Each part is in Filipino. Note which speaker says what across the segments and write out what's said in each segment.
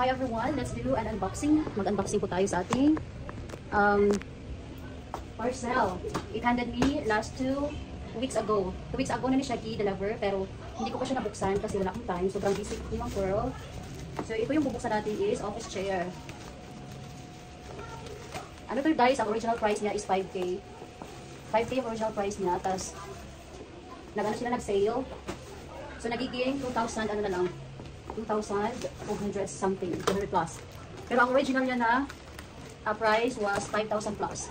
Speaker 1: Hi everyone, let's do an unboxing. Mag-unboxing po tayo sa ating parcel. It handed me last 2 weeks ago. 2 weeks ago na ni siya i-deliver, pero hindi ko pa siya nabuksan kasi wala akong time. Sobrang busy ko ng world. So ito yung bubuksan natin is office chair. Ano to guys, ang original price niya is 5K. 5K yung original price niya, tapos nag-sale. So nagiging 2,000 ano na lang. 2,200 something, 200 plus. Pero ang original niya na price was 5,000 plus.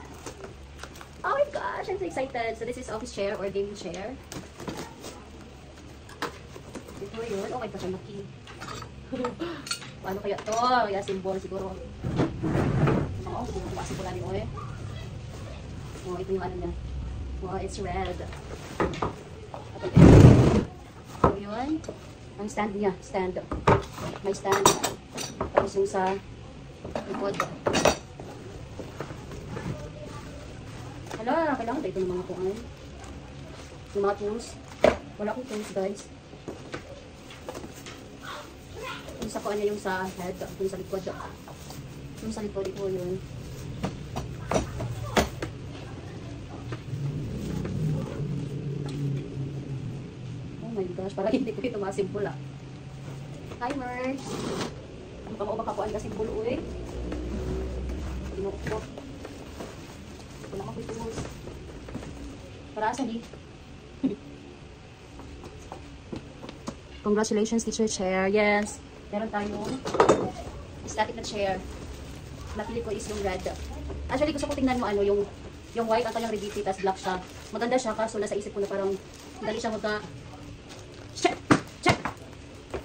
Speaker 1: Oh my gosh, I'm so excited. So this is office chair or gaming chair. Ito yun. Oh my gosh, ang laki. Ano kaya to? Kaya symbol siguro. Oo, siguro kumasi ko lang yun. Oh, ito yung ano niya. Oh, it's red. At ito yun. Ang stand niya, stand. May stand. Tapos yung sa likod. Hala, kailangan dito ng mga kuan. Yung mga tools. Wala akong tools, guys. Yung sa kuan niya, yung sa head, yung sa likod. Yung sa likod, ito yun. Gosh, para hindi ko ito masimbol ah. Timers. Ano pa mo makakuan ka simbol uy? Pinukpok. Wala ko ito mo. Para asa ni? Congratulations teacher chair. Yes. Meron tayong static na chair. Napili ko is yung red. Actually gusto ko tingnan mo ano yung white ang kanyang rigidity tas black siya. Maganda siya kaso nasa isip ko na parang dali siya magka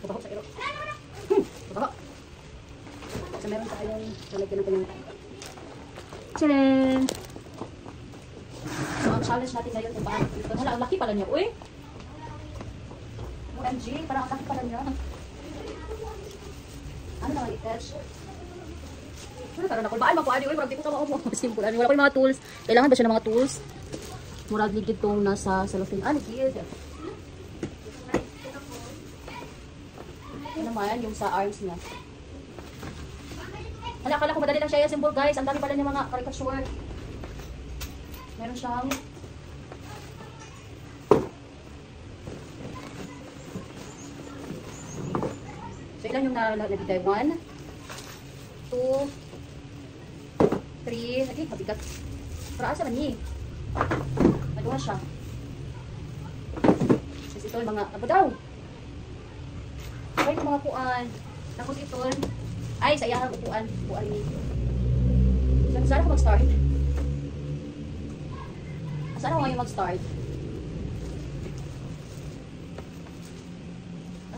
Speaker 1: Babaho sa iro. Babaho. So, meron tayong lalagyan ng kanyang Tcharan! So, ang challenge natin ngayon kung paano ito. Hala, ang laki pala niya. Uy! OMG, parang ang laki pala niya. Ano naman i-touch? Ano parang nakulbaan makuha. Uy, marag di ko tama mo. Simple. Wala ko yung mga tools. Kailangan ba siya ng mga tools? Murag ligid itong nasa cellophane. Ligid. Naman yung sa arms niya. Hala, akala ko madali lang siya yung symbol guys. Ang dami pala niya mga caricature. Meron siyang so ilan yung nalagay? 1 2 3 okay, mabigat. Para asa man ni? Maduha siya. Kasi ito yung mga ano daw? Ay, mga kuan. Tapos ito, ay, sa iyahang upuan. Upuan ni. Saan ako mag-start? Saan ako ngayon mag-start?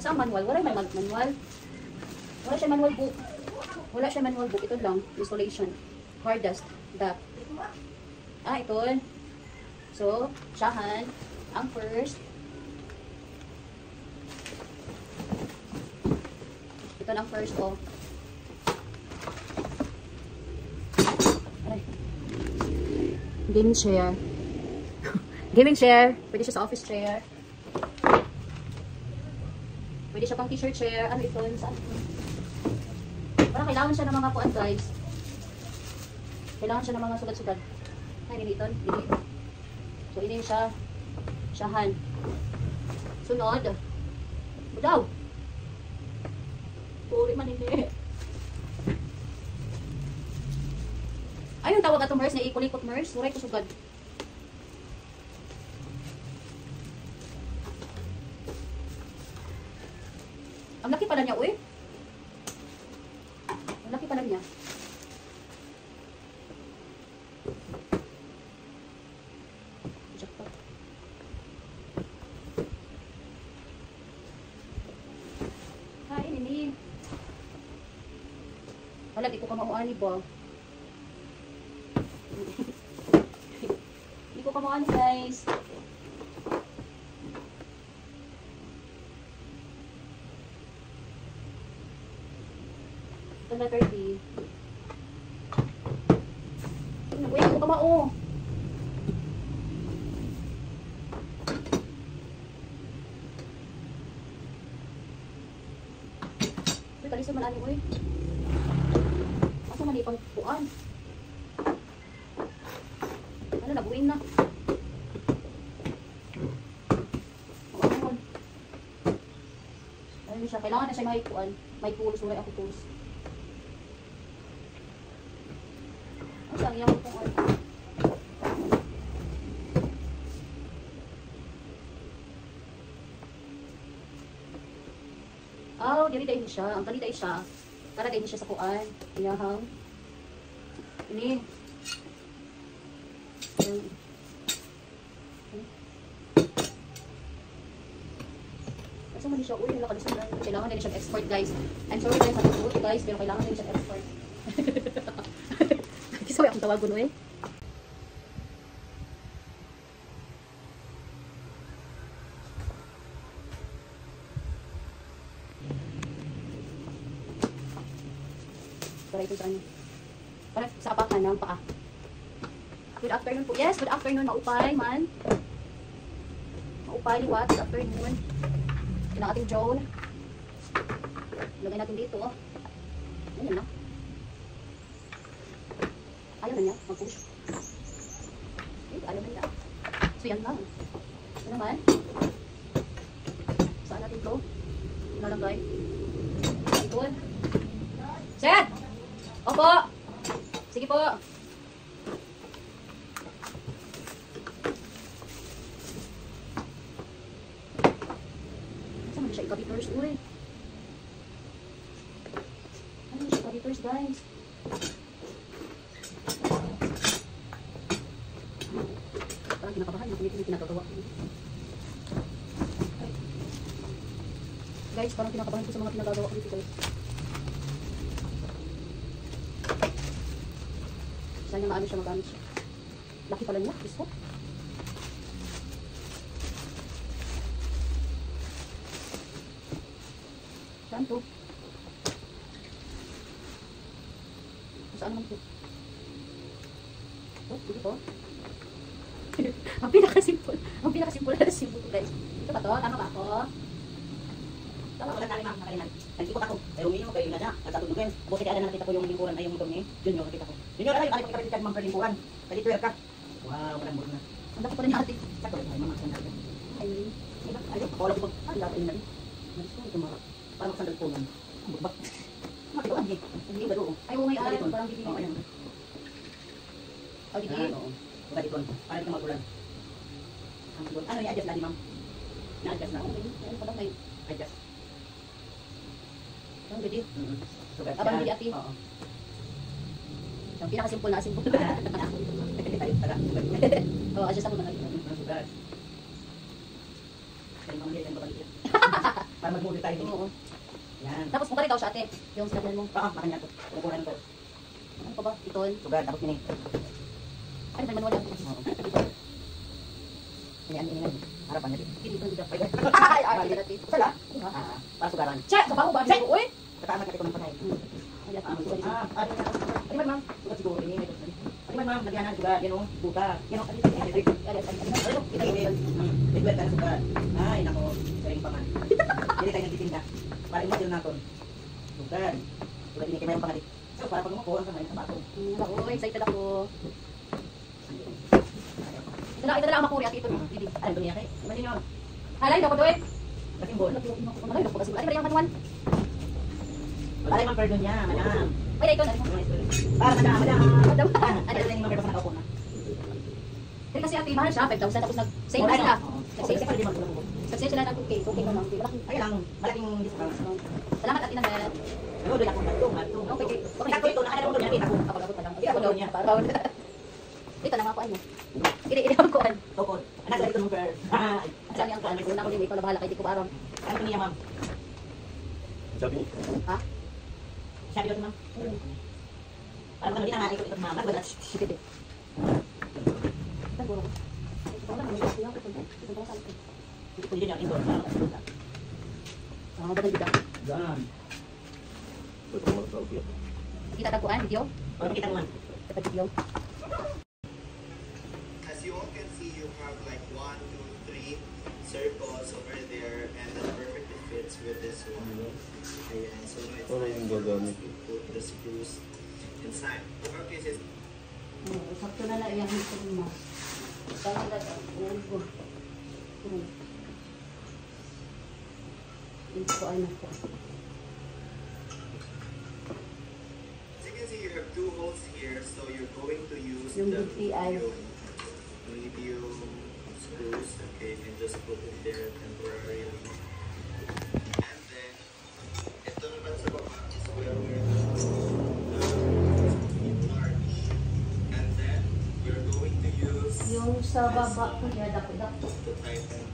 Speaker 1: Saan manual? Wala may manual. Wala siya manual book. Wala siya manual book. Ito lang. Installation. Hardest. That. Ito. So, siyahan. Ang first. Ito ang first ko. Gaming chair. Gaming chair. Pwede siya sa office chair. Pwede siya pang t-shirt chair. Ano ito? Saan? Parang kailangan siya ng mga kuan guys. Kailangan siya ng mga sugat-sugat. Ay, diniton. So, ini siya. Siyahan. Sunod. Budaw. Puri man hindi. Ayun tawag atong MERS na ikot-ikot MERS. Suray ko sugad. Ang laki pala niya, uy. Ang laki pala niya. Wala, di ko ka mauani ba? Di ko ka mauani guys. Ito na 30. Uy, di ko ka mau. Kalisod man ani oy. Asa man ipang kuan? Ano nabuin na? Ano siya? Kailangan na siya may kuan. May tools. Wala ako tools. Ano siya? Iyan ko kuan. Oh, diri dahil siya. Ang kali dahil siya. Para dahil siya sa kuan. Iyahang. Ini. Kasi man siya, uy, nakalisod na. Kailangan din siya export, guys. I'm sorry guys, sa pagbuti guys, pero kailangan din siya export. Sorry akong tawagon, uy. Para ito sa ano. Para sa apakan ng paa. Good afternoon po. Yes, good afternoon. Maupay man. Maupay liwat. Good afternoon. Ito ang ating drone. Lagay natin dito. Ayan na. Ayaw na niya. Mag-push. Ayaw na niya. So yan lang. Ito naman. Saan natin ito? Nalagay. Ito. Set! Opo! Sige po. Saan siya ikabiters? Uy. Ano siya ikabiters, guys? Parang kinakabahan. Nakikita yung pinagagawa. Guys, parang kinakabahan ko sa mga pinagagawa ko dito, guys. Sana maano siya magamit siya. Laki pala niya, gusto. Saan to? Saan naman to? Oh, dito. Ang pinakasimple. Ang pinakasimple na simple to, guys. Ito ba to? Tama ba ako? Tama ko lang tayo, ma'am. Nakalinan. Nag-ikot ako. Pero uminom kayo na siya. Nagtatulugin. Buti kaya na nakita ko yung lingkuran ay yung motor niya. Yun yung nakita ko. Yun yung alay, alay pagkakalit ka ng mga lingkuran. Kali tuwer ka. Wow, walang muna na. Ang dapat pala natin. Sakto, ay mga sandal ka. Ay, ayun, pakawala ko. Ay, dapat yun na rin. Ito mga, parang sandal po lang. Ang bugbak. Makita ko, hindi. Hindi ba doon? Ay, umay ay, parang bibili. Oo, ayun. Oh, dito. Oo. Buka dito. Parang ito magulan. Ano i-adjust na di, ma'am? Na-adjust na. Ayun, parang may adjust. Ang gadi. Abang gadi ati. Oo. Yung pinakasimple na simple. Oo, adjust ako na rin. Para mag-move tayo. Oo. Yan. Tapos mukha rin daw siya ate. Yung sinaglan mo. Oo, makanya ko. Kukuran ko. Ano pa ba? Iton. Sugar, tapos ini. Ay, may manual yan. Oo. Ini. Harapan niya din. Dito, dito. Ay, dito. Sala? Para sugaran. Che, sabaw ba? Che! Uy! Katamat natin ko ng patay. Aliman, ma'am. Sugat siguro. Aliman, ma'am. Lagyan ng sugat. Yan o. Buta. Yan o. Ligwet ka na sugat. Ay, nako. Saring pa man. Hindi tayo nagtitinda. Para imatil natin. Sugat. Sugat ini kayo pangalit. So, para pag umupo, ang kamarin sa bato. Ako, excited ako. Ito na lang makuri at ito. Ano ito niya kay? Iman niyo. Alay, dapat doon. Kakimbol. Alay, dapat kasi. Alay, bariyan katuan. Alay, mang perdon niya, madam. Ay, ito. Para, madam. Ano ito yung mga perdon na kaupo na. Pero kasi ate, mahal siya. 5,000 tapos nag-save na sila. Nag-save sila. Nag-save sila ng 2K. 2K na lang. Ay lang, malaking discount. Salamat at inamet. Ano, doon ako. Okay. Okay, ito. Nakala mo doon. Nakita ko. Ako pa lang. Ako doon niya. Ito na nga ko ano. Ini-ini ko ano. Tokod. Anak dito nung per. Saan yang kuan? Una ko din ikaw na bahala kay di ko aron. Ano niya, ma'am? Sabi. Ha? Sabi ko, ma'am. Para mo na ikot ito, ma'am. Wala sige din. Taguro. Ito na mo siya ko. Ito ba sa ito? Ito din yung indoor. Bakal bida. Gan. Kita takuan video? Para kita man. Dapat video.
Speaker 2: Circles over there, and that perfectly fits with this one. Ayan, so Ano yung gagamit?
Speaker 3: put the screws inside. Okay, sis.
Speaker 1: Sakto na lang yung hito mo. Saan na lang? Ugo. Ito ay nako.
Speaker 3: As you can see, you have two holes here, so you're going to use
Speaker 1: Yung
Speaker 3: the
Speaker 1: DTI.
Speaker 3: medium screws. Okay, you can just put it there temporarily. And then, ito naman sa baba is where we're large. And then, you're going to use
Speaker 1: Yung sa baba ko niya, dako-dako.
Speaker 3: to tighten.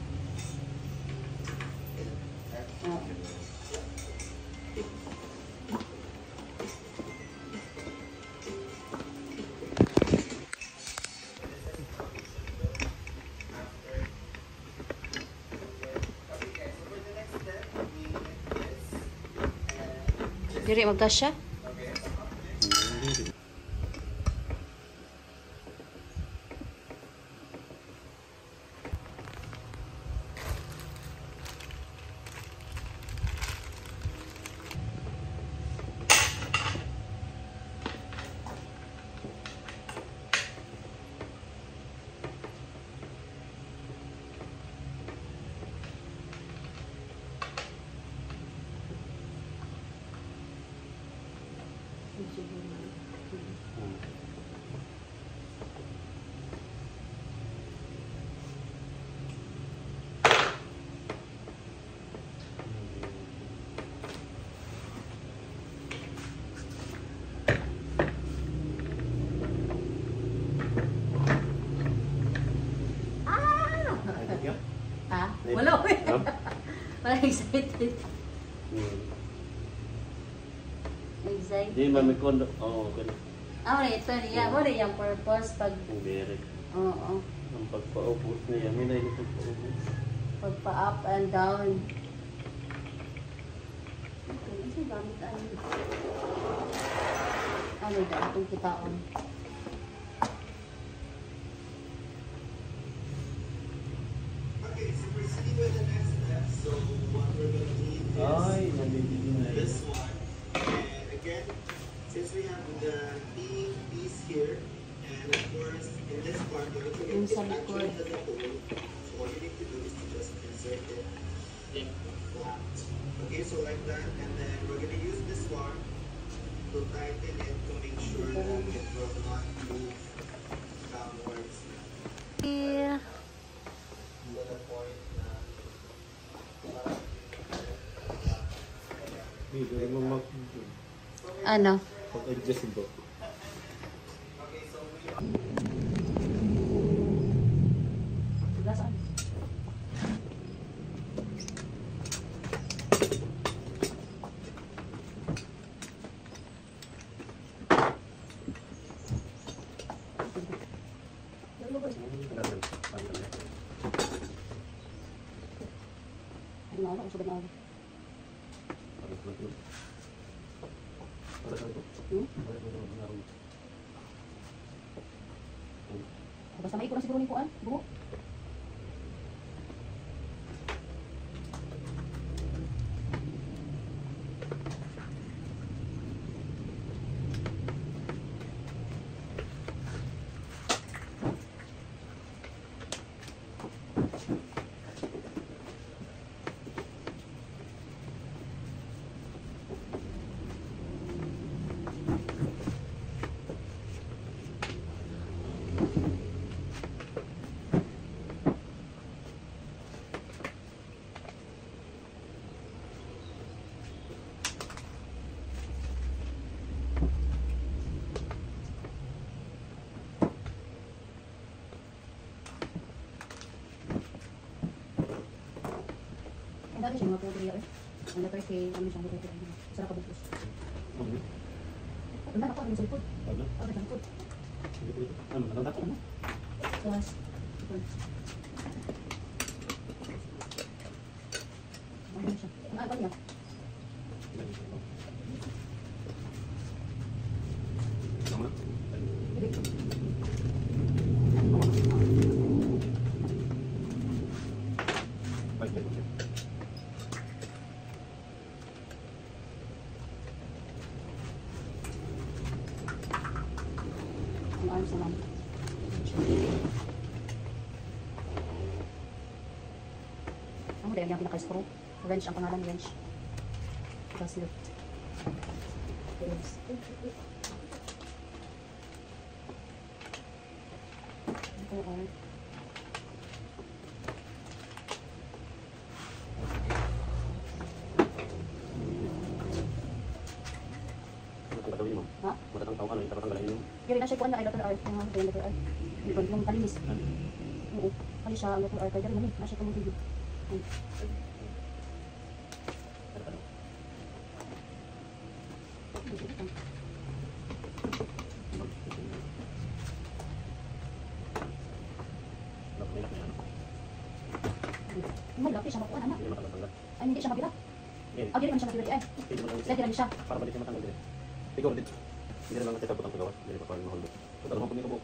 Speaker 1: Diri magkasya? Ha? Wala ko eh. Wala excited. Excited.
Speaker 2: Di mami kondo. Oo, kondo.
Speaker 1: Ah, ito niya. Wala yung purpose pag...
Speaker 2: Ang bere.
Speaker 1: Oo.
Speaker 2: Ang pagpaubos niya. May na pagpaubos.
Speaker 1: Pagpa-up and down. Okay, ano yung gamit ano? Ano daw? Itong kitaon.
Speaker 3: Okay, so proceeding with the next step. So what we're going to need is
Speaker 2: Ay, nabibili na yun.
Speaker 3: this one. And again, since we have the D piece here, and of course in this part, we're going to
Speaker 1: Yung
Speaker 3: get
Speaker 1: sa
Speaker 3: it actually
Speaker 1: likod.
Speaker 3: has a hole. So all you need to do is to just insert it flat. Okay, so like that, and then we're going to use this one to tighten it to make sure that it will not move downwards.
Speaker 1: Yeah.
Speaker 3: To the point na
Speaker 2: Hindi, hindi mo
Speaker 1: Ano?
Speaker 2: mag-adjust ito.
Speaker 1: Saan? Ano ako? Usapin ako. Basta may ko na siguro ni Kuan. Buo. Ang dami siya mga pwede rin. Ang letter K, kami siyang letter K. Sarap ka bukos. Ang dami ako, ang sulpod.
Speaker 2: Ano?
Speaker 1: Ang dami sulpod.
Speaker 2: Ano? Ano? Ano?
Speaker 1: Tapos, ano siya? Ang alpal niya. Sa naman. Ano dahil yung pinaka-screw? Wrench ang pangalan, wrench. Gas lift. Ito ay
Speaker 2: Tatawin mo.
Speaker 1: ha?
Speaker 2: Matatang tao ka na, tatanggalin mo.
Speaker 1: Yung rin na siya kuwan na kay Dr. Art. Yung mga kay Dr. Art. Yung talinis. Oo. Kali siya ang Dr. Art. Kaya rin namin. Nasa itong video. May lapis siya makuha na. Ay, hindi siya mabilat. Ah, di rin siya mabilat ay. Steady lang siya.
Speaker 2: Para balik yung matanggal din. Siguro din. Hindi na lang kasi tapos ang paggawas. Hindi pa parang mahal. Total mo po nito po.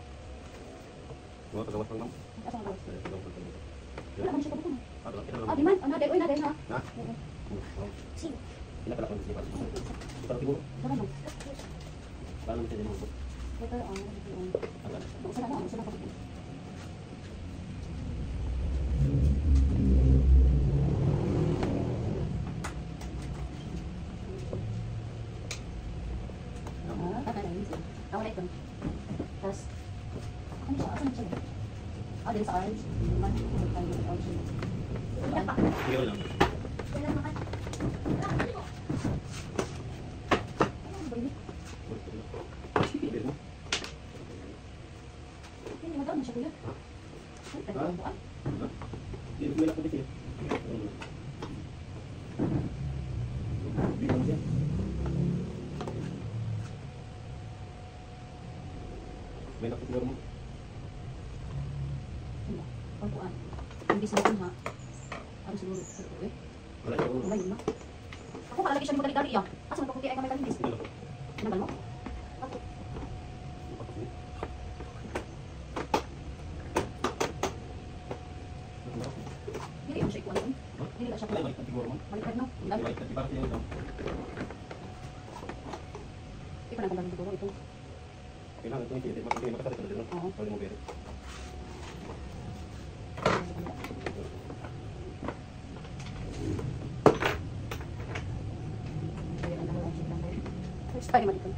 Speaker 2: Mga paggawas lang naman.
Speaker 1: Asa ang gawas?
Speaker 2: Paggawas lang naman.
Speaker 1: Wala man siya kabuto.
Speaker 2: Ah,
Speaker 1: Ah, di man. Ah, naday. Uy, naday ha.
Speaker 2: Ha?
Speaker 1: Oo. Sige.
Speaker 2: Pinapalak ng sipal. Para siguro.
Speaker 1: Tara lang.
Speaker 2: Paano mo siya din mo?
Speaker 1: Ito ang
Speaker 2: Tanggal.
Speaker 1: usa na lang. Usa na ko. Ah, taka na. Ako na ito. Tapos, ano siya? Asan siya? Ah, din sa arms. Man, tayo ng arms. Wala pa.
Speaker 2: Siguro lang.
Speaker 1: Wala pa. Ano ba yun?
Speaker 2: Hindi mo.
Speaker 1: Hindi mo daw na siya kuya. Ay, tayo ang buwan.
Speaker 2: Hindi mo lang kasi. Hindi mo siya. May nakita siguro mo.
Speaker 1: Ano? Ang buwan. Hindi sa buwan ha. Ano siguro? Eh,
Speaker 2: Wala siya.
Speaker 1: wala yun na. Ako kalagi siya ni mo dali-dali iya. Asa man pakunti ay kamay kalinis.
Speaker 2: Ano?
Speaker 1: Tinagal mo? Ako. Dili mo siya ikuha doon. Dili na siya
Speaker 2: Wala,
Speaker 1: kuha.
Speaker 2: balik na siguro mo.
Speaker 1: Baliktad no? Dami.
Speaker 2: Balik na, di para siya ito.
Speaker 1: Ikaw na kung galing siguro ito.
Speaker 2: Kailangan ito yung hindi makasali ka na din.
Speaker 1: Oo.
Speaker 2: Pwede mo beri.
Speaker 1: Next time man ito.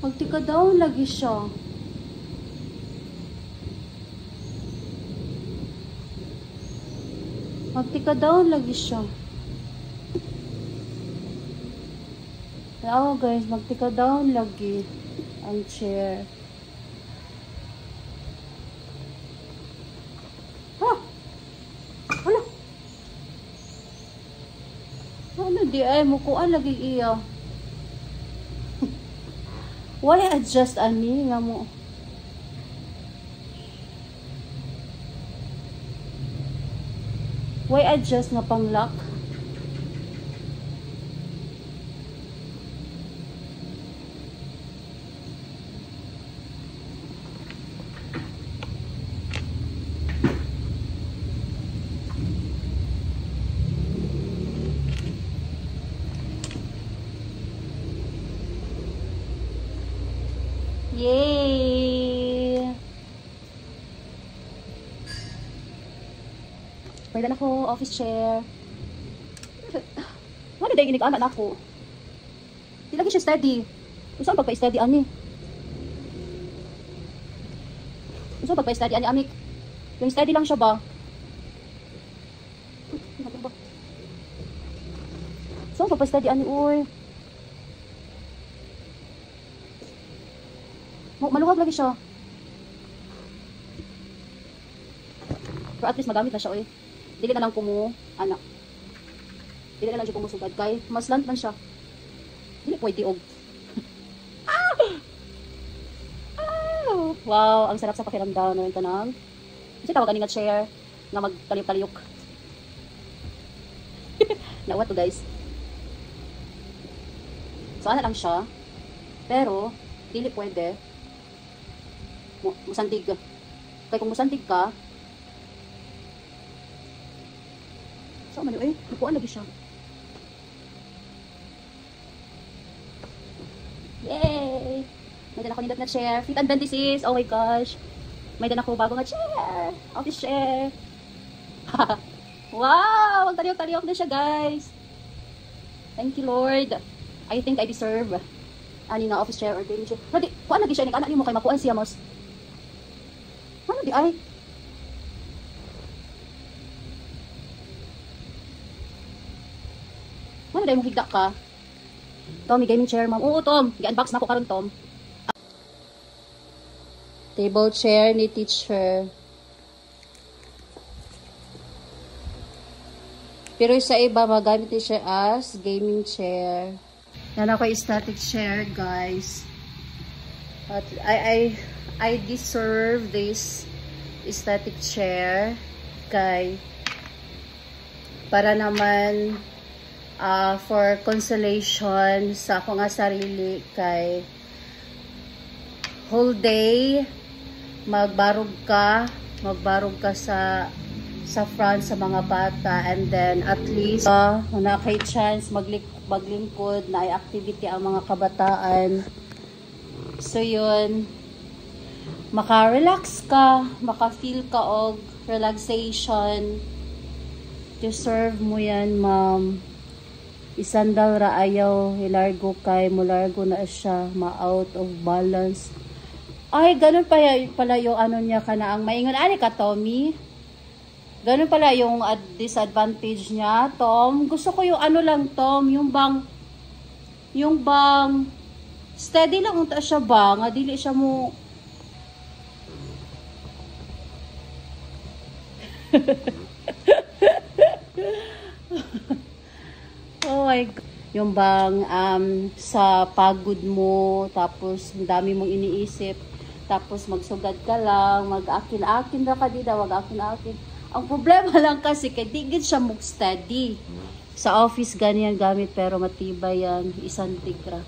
Speaker 1: Magtika daw lagi siya. Magtika daw lagi siya. Oo guys, magtika daw lagi ang chair. Ah! Ano? Ano di ay mukuan lagi iya. Why adjust ani nga mo? Why adjust nga pang lock? Yay! Pwede na ko office chair. Ano dahil ginig-anak na ako? Di lagi siya steady. Saan pagpa-steady ani? Saan pagpa-steady ani amik? Yung steady lang siya ba? Saan pagpa-steady ani uy? Maluwag lagi siya. Pero at least magamit na siya, oy. Dili na lang kumu, anak. Dili na lang siya kumusugad. Kay, mas lant man siya. Dili pwede, og. Wow, ang sarap sa pakiramdam na rin tanang. Kasi tawagan nga chair nga magtaliyok-taliyok. Nawat to guys. So ano lang siya. Pero, dili pwede. Musantig. Kaya kung musantig ka, so man yun, nakuhaan lagi siya. Yay! May dala ko nindot na chair. Fit and this is. Oh my gosh. May dala ko bago nga chair. Office chair. Wow! Ang taliyok-taliyok na siya, guys. Thank you, Lord. I think I deserve ani na office chair or gaming chair. Hindi, kuhaan lagi siya. Anak niyo mo kay makuhaan siya, mas. Ano di ay? Ano dahil mo higda ka? Tom, may gaming chair, ma'am. Oo, Tom. I-unbox na ko karon, Tom. Table chair ni teacher. Pero sa iba, magamit ni siya as gaming chair. Yan ako static chair, guys. But I deserve this static chair. Kay, para naman for consolation sa ako nga sarili. Kay, whole day, magbarog ka sa front sa mga bata, and then at least na kay chance maglingkod na ay activity ang mga kabataan. So yun, maka-relax ka, maka-feel ka og relaxation. Deserve mo yan, ma'am. Isandal ra ayaw ilargo kay mulargo na siya, ma-out of balance. Ay, ganun pala yung ano niya ka na ang maingon. Ani ka, Tommy? Ganun pala yung disadvantage niya, Tom. Gusto ko yung ano lang, Tom. Yung bang, steady lang unta siya ba? Nga, dili siya mo. Oh my God. Yung bang, sa pagod mo, tapos dami mong iniisip, tapos magsugad ka lang, mag-akin-akin na ka dito, mag-akin-akin. Ang problema lang kasi, kaya digid siya mag-steady. Sa office, ganyan gamit, pero matibay yan, isang tigra.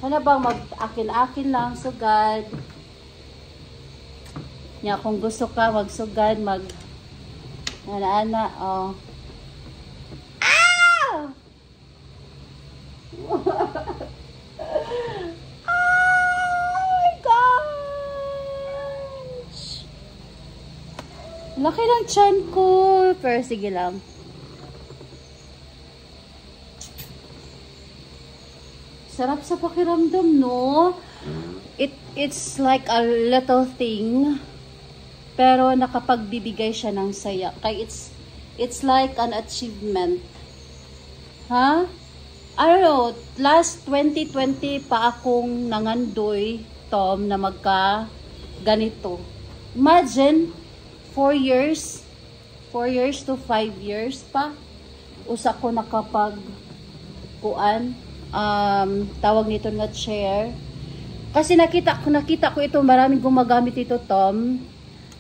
Speaker 1: Ano bang mag-akin-akin lang, sugad. Nya, kung gusto ka, magsugad, ana-ana, oh. Ah! Laki lang tiyan ko. Pero sige lang. Sarap sa pakiramdam, no? It's like a little thing. Pero nakapagbibigay siya ng saya. Kaya it's like an achievement. Ha? I don't know. Last 2020 pa akong nangandoy, Tom, na magka ganito. Imagine, 4 years to 5 years pa usa ko nakapag kuan tawag nito nga chair kasi nakita ko ito, maraming gumagamit ito, Tom.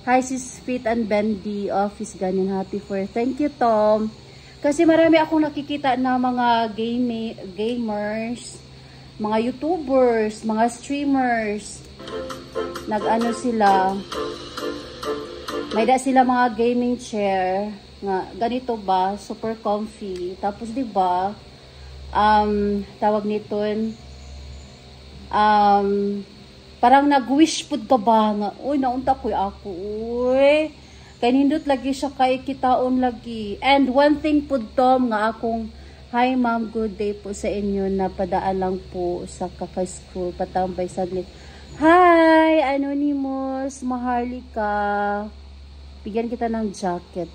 Speaker 1: Hi sis Fit and Bendy office, ganyan, happy for thank you, Tom, kasi marami akong nakikita na mga gamers, mga YouTubers, mga streamers, nag-ano sila, may da sila mga gaming chair nga ganito ba, super comfy. Tapos di ba, tawag nito, parang nag-wish pud ka ba nga, uy, naunta ko ako, uy. Kaya nindot lagi siya kay kitaon lagi. And one thing pud, Tom, nga akong, hi ma'am, good day po sa inyo, napadaan lang po sa kaka-school, patambay saglit. Hi, Anonymous, Maharlika. Bigyan kita ng jacket.